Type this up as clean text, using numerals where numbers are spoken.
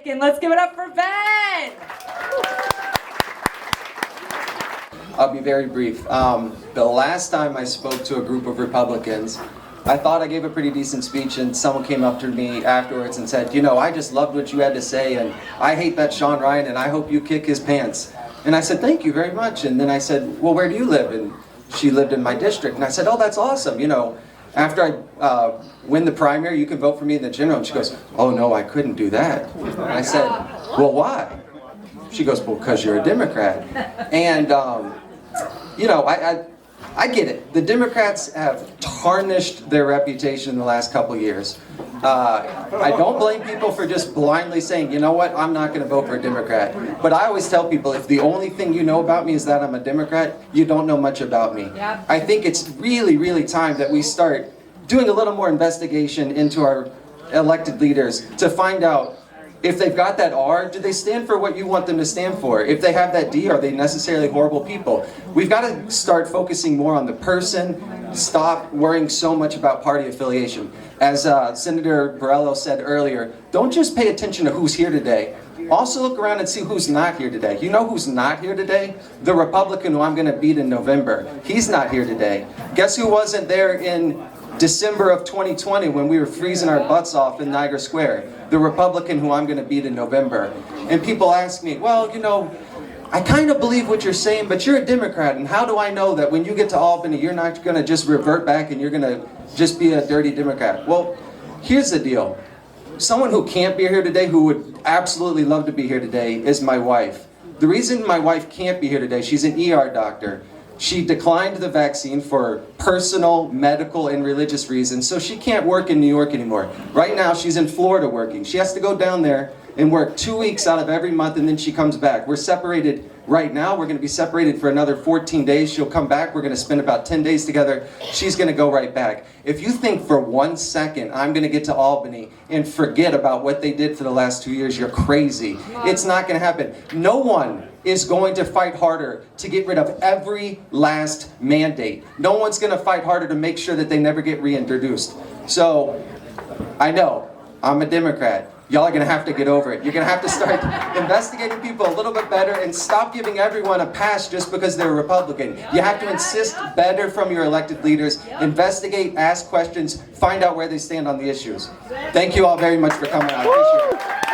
And let's give it up for Ben! I'll be very brief. The last time I spoke to a group of Republicans, I thought I gave a pretty decent speech, and someone came up to me afterwards and said, you know, I just loved what you had to say, and I hate that Sean Ryan, and I hope you kick his pants. And I said, thank you very much. And then I said, well, where do you live? And she lived in my district. And I said, oh, that's awesome. You know, after I win the primary, you can vote for me in the general. And she goes, oh, no, I couldn't do that. And I said, well, why? She goes, well, because you're a Democrat. And, you know, I get it. The Democrats have tarnished their reputation in the last couple of years. I don't blame people for just blindly saying, you know what, I'm not going to vote for a Democrat. But I always tell people, if the only thing you know about me is that I'm a Democrat, you don't know much about me. Yep. I think it's really, really time that we start doing a little more investigation into our elected leaders to find out if they've got that R, do they stand for what you want them to stand for? If they have that D, are they necessarily horrible people? We've got to start focusing more on the person, stop worrying so much about party affiliation. As Senator Borrello said earlier, don't just pay attention to who's here today. Also look around and see who's not here today. You know who's not here today? The Republican who I'm going to beat in November. He's not here today. Guess who wasn't there in December of 2020 when we were freezing our butts off in Niagara Square? The Republican who I'm going to beat in November. And people ask me, well, you know, I kind of believe what you're saying, but you're a Democrat, and how do I know that when you get to Albany, you're not going to just revert back and you're going to just be a dirty Democrat? Well, here's the deal. Someone who can't be here today, who would absolutely love to be here today, is my wife. The reason my wife can't be here today, she's an ER doctor. She declined the vaccine for personal, medical, and religious reasons, so she can't work in New York anymore. Right now, she's in Florida working. She has to go down there and work 2 weeks out of every month, and then she comes back. We're separated right now. We're going to be separated for another 14 days. She'll come back. We're going to spend about 10 days together. She's going to go right back. If you think for 1 second I'm going to get to Albany and forget about what they did for the last 2 years, you're crazy. It's not going to happen. No one is going to fight harder to get rid of every last mandate. No one's going to fight harder to make sure that they never get reintroduced. So, I know, I'm a Democrat. Y'all are going to have to get over it. You're going to have to start investigating people a little bit better and stop giving everyone a pass just because they're a Republican. You have to insist better from your elected leaders. Investigate, ask questions, find out where they stand on the issues. Thank you all very much for coming out. I appreciate it.